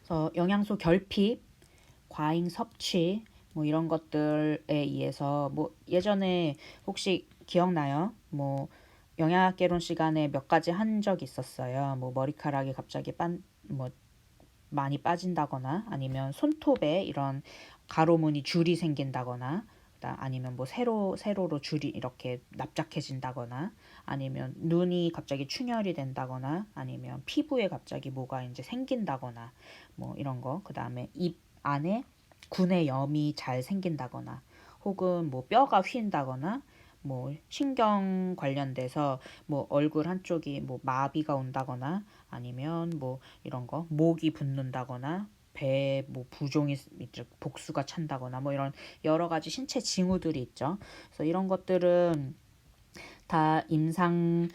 그래서 영양소 결핍, 과잉 섭취 뭐 이런 것들에 의해서 뭐 예전에 혹시 기억나요? 뭐 영양학개론 시간에 몇 가지 한 적이 있었어요. 뭐 머리카락이 갑자기 뭐 많이 빠진다거나 아니면 손톱에 이런 가로무늬 줄이 생긴다거나 아니면 뭐 세로로 줄이 이렇게 납작해진다거나 아니면 눈이 갑자기 충혈이 된다거나 아니면 피부에 갑자기 뭐가 이제 생긴다거나 뭐 이런 거. 그다음에 입 안에 구내 염이 잘 생긴다거나 혹은 뭐 뼈가 휜다거나 뭐 신경 관련돼서 뭐 얼굴 한쪽이 뭐 마비가 온다거나 아니면 뭐 이런 거 목이 붓는다거나 배에 뭐 부종이 복수가 찬다거나 뭐 이런 여러 가지 신체 징후들이 있죠. 그래서 이런 것들은 다 임상적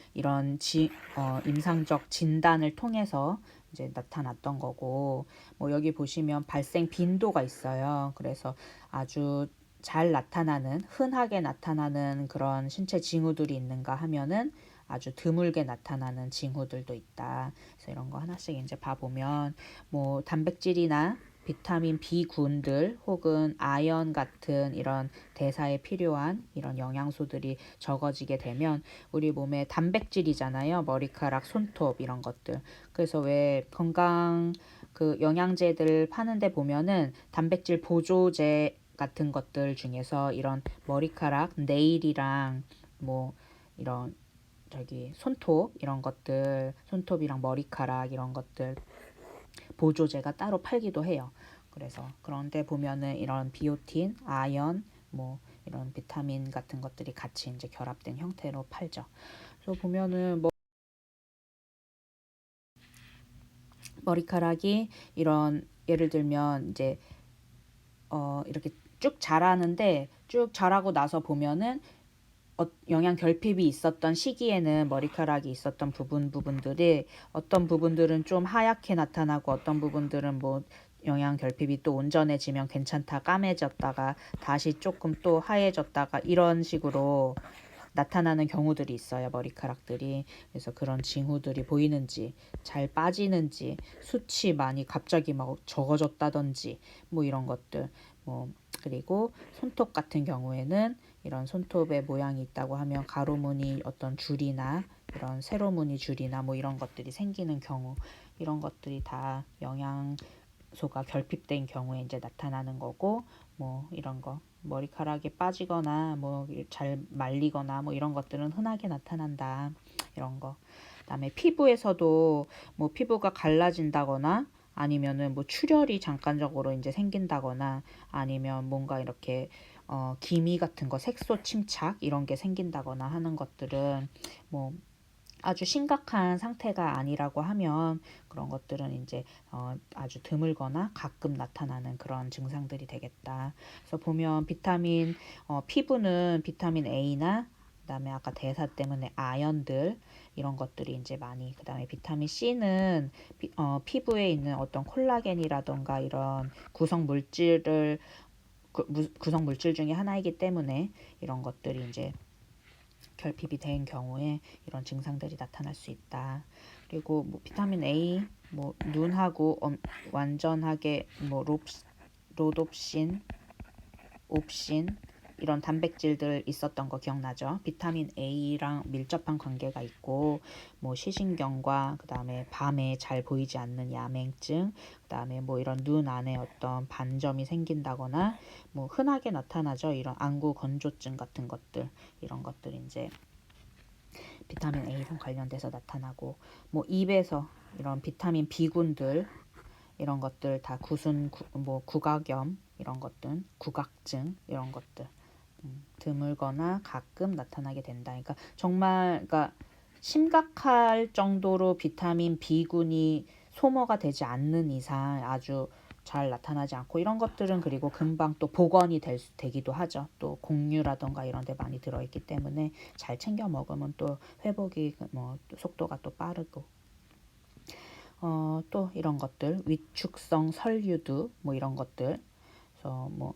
진단을 통해서 이제 나타났던 거고, 뭐 여기 보시면 발생 빈도가 있어요. 그래서 아주 잘 나타나는, 흔하게 나타나는 그런 신체 징후들이 있는가 하면은 아주 드물게 나타나는 징후들도 있다. 그래서 이런 거 하나씩 이제 봐보면, 뭐 단백질이나 비타민 B군들 혹은 아연 같은 이런 대사에 필요한 이런 영양소들이 적어지게 되면 우리 몸에 단백질이잖아요. 머리카락, 손톱 이런 것들. 그래서 왜 건강 그 영양제들 파는데 보면은 단백질 보조제 같은 것들 중에서 이런 머리카락, 네일이랑 뭐 이런 손톱 이런 것들, 손톱이랑 머리카락 이런 것들 보조제가 따로 팔기도 해요. 그래서 그런데 보면은 이런 비오틴, 아연, 뭐 이런 비타민 같은 것들이 같이 이제 결합된 형태로 팔죠. 그래서 보면은 뭐 머리카락이 이런 예를 들면 이제 이렇게 쭉 자라는데 쭉 자라고 나서 보면은 영양 결핍이 있었던 시기에는 머리카락이 있었던 부분들이 어떤 부분들은 좀 하얗게 나타나고 어떤 부분들은 뭐 영양 결핍이 또 온전해지면 괜찮다 까매졌다가 다시 조금 또 하얘졌다가 이런 식으로 나타나는 경우들이 있어요. 머리카락들이. 그래서 그런 징후들이 보이는지 잘 빠지는지 숱이 많이 갑자기 막 적어졌다든지 뭐 이런 것들 뭐 그리고 손톱 같은 경우에는 이런 손톱에 모양이 있다고 하면 가로무늬 어떤 줄이나 이런 세로무늬 줄이나 뭐 이런 것들이 생기는 경우 이런 것들이 다 영양소가 결핍된 경우에 이제 나타나는 거고 뭐 이런 거 머리카락이 빠지거나 뭐 잘 말리거나 뭐 이런 것들은 흔하게 나타난다. 이런 거. 그다음에 피부에서도 뭐 피부가 갈라진다거나 아니면은 뭐 출혈이 잠깐적으로 이제 생긴다거나 아니면 뭔가 이렇게 기미 같은 거 색소 침착 이런 게 생긴다거나 하는 것들은 뭐 아주 심각한 상태가 아니라고 하면 그런 것들은 이제 아주 드물거나 가끔 나타나는 그런 증상들이 되겠다. 그래서 보면 피부는 비타민 A나 그다음에 아까 대사 때문에 아연들 이런 것들이 이제 많이 그다음에 비타민 C는 피부에 있는 어떤 콜라겐이라던가 이런 구성 물질 중에 하나이기 때문에 이런 것들이 이제 결핍이 된 경우에 이런 증상들이 나타날 수 있다. 그리고 뭐 비타민 A, 뭐 눈하고 완전하게 뭐 로놉신, 옵신 이런 단백질들 있었던 거 기억나죠? 비타민 A랑 밀접한 관계가 있고 뭐 시신경과 그다음에 밤에 잘 보이지 않는 야맹증, 그다음에 뭐 이런 눈 안에 어떤 반점이 생긴다거나 뭐 흔하게 나타나죠. 이런 안구 건조증 같은 것들 이런 것들 이제 비타민 A랑 관련돼서 나타나고 뭐 입에서 이런 비타민 B군들 이런 것들 다 뭐 구각염 이런 것들 구각증 이런 것들 드물거나 가끔 나타나게 된다. 그러니까 정말 그러니까 심각할 정도로 비타민 B군이 소모가 되지 않는 이상 아주 잘 나타나지 않고 이런 것들은 그리고 금방 또 복원이 되기도 하죠. 또 곡류라던가 이런 데 많이 들어있기 때문에 잘 챙겨 먹으면 또 회복이 뭐 속도가 또 빠르고 또 이런 것들 위축성 설유두 뭐 이런 것들 그래서 뭐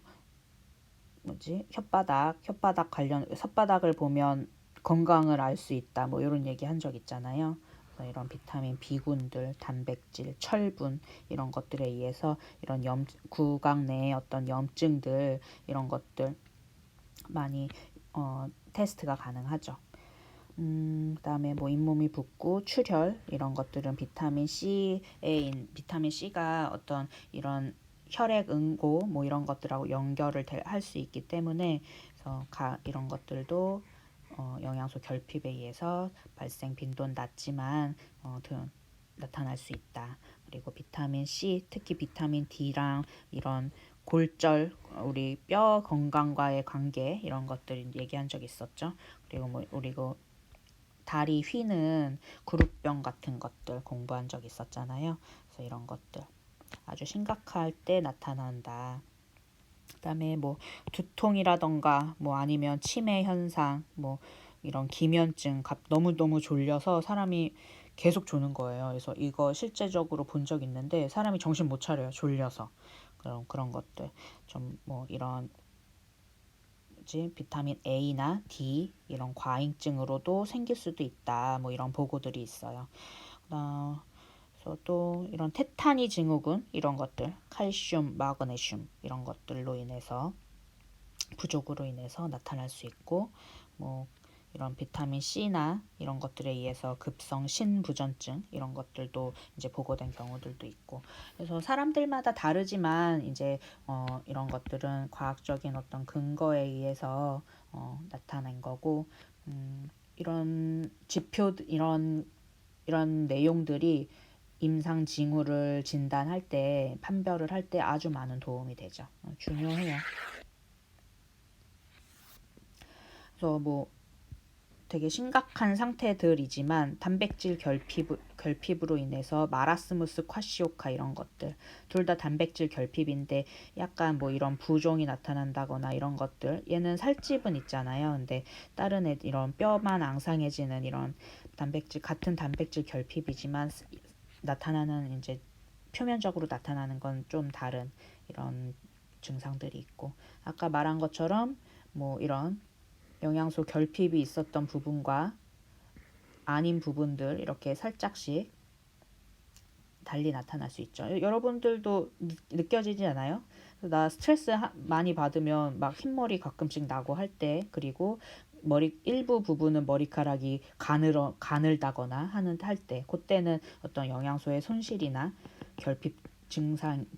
뭐지 혓바닥 관련 혓바닥을 보면 건강을 알 수 있다 뭐 이런 얘기 한 적 있잖아요. 이런 비타민 B군들, 단백질, 철분 이런 것들에 의해서 이런 구강 내의 어떤 염증들 이런 것들 많이 테스트가 가능하죠. 그다음에 뭐 잇몸이 붓고 출혈 이런 것들은 비타민 C가 어떤 이런 혈액 응고 뭐 이런 것들하고 연결을 할 수 있기 때문에 그래서 이런 것들도 영양소 결핍에 의해서 발생 빈도는 낮지만 나타날 수 있다. 그리고 비타민 C, 특히 비타민 D랑 이런 골절, 우리 뼈 건강과의 관계 이런 것들 얘기한 적 있었죠. 그리고 다리 휘는 그룹병 같은 것들 공부한 적 있었잖아요. 그래서 이런 것들 아주 심각할 때 나타난다. 그다음에 뭐 두통이라던가 뭐 아니면 치매 현상 뭐 이런 기면증 너무너무 졸려서 사람이 계속 조는 거예요. 그래서 이거 실제적으로 본 적 있는데 사람이 정신 못 차려요. 졸려서. 그런 것들 좀 뭐 이런 비타민 A나 D 이런 과잉증으로도 생길 수도 있다. 뭐 이런 보고들이 있어요. 그래서 또 이런 테타니 증후군 이런 것들, 칼슘, 마그네슘 이런 것들로 인해서 부족으로 인해서 나타날 수 있고 뭐 이런 비타민 C나 이런 것들에 의해서 급성 신부전증 이런 것들도 이제 보고된 경우들도 있고 그래서 사람들마다 다르지만 이제 이런 것들은 과학적인 어떤 근거에 의해서 나타낸 거고 이런 지표 이런 내용들이 임상 징후를 진단할 때 판별을 할 때 아주 많은 도움이 되죠. 중요해요. 그래서 뭐 되게 심각한 상태들이지만 단백질 결핍으로 인해서 마라스무스 콰시오카 이런 것들 둘 다 단백질 결핍인데 약간 뭐 이런 부종이 나타난다거나 이런 것들 얘는 살집은 있잖아요. 근데 다른 이런 뼈만 앙상해지는 이런 같은 단백질 결핍이지만 나타나는 이제 표면적으로 나타나는 건 좀 다른 이런 증상들이 있고 아까 말한 것처럼 뭐 이런 영양소 결핍이 있었던 부분과 아닌 부분들 이렇게 살짝씩 달리 나타날 수 있죠. 여러분들도 느껴지지 않아요? 나 스트레스 많이 받으면 막 흰머리 가끔씩 나고 할 때 그리고 머리 일부 부분은 머리카락이 가늘다거나 할 때 그때는 어떤 영양소의 손실이나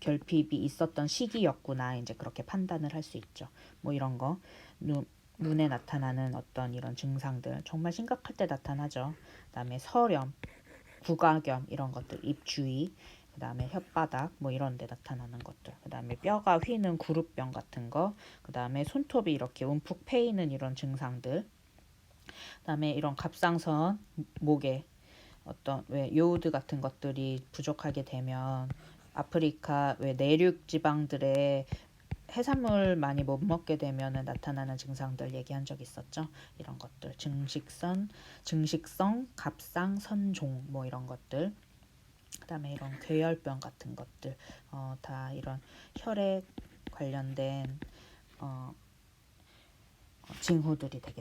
결핍이 있었던 시기였구나 이제 그렇게 판단을 할 수 있죠. 뭐 이런 거 눈에 나타나는 어떤 이런 증상들 정말 심각할 때 나타나죠. 그다음에 서렴, 구각염 이런 것들, 입 주위, 그다음에 혓바닥 뭐 이런 데 나타나는 것들. 그다음에 뼈가 휘는 구루병 같은 거. 그다음에 손톱이 이렇게 움푹 패이는 이런 증상들. 그다음에 이런 갑상선, 목에 어떤 왜 요오드 같은 것들이 부족하게 되면 아프리카 왜 내륙 지방들의 해산물 많이 못 먹게 되면 나타나는 증상들 얘기한 적 있었죠. 이런 것들 증식성 갑상선종 뭐 이런 것들 그다음에 이런 괴혈병 같은 것들 다 이런 혈액 관련된 징후들이 되겠습니다.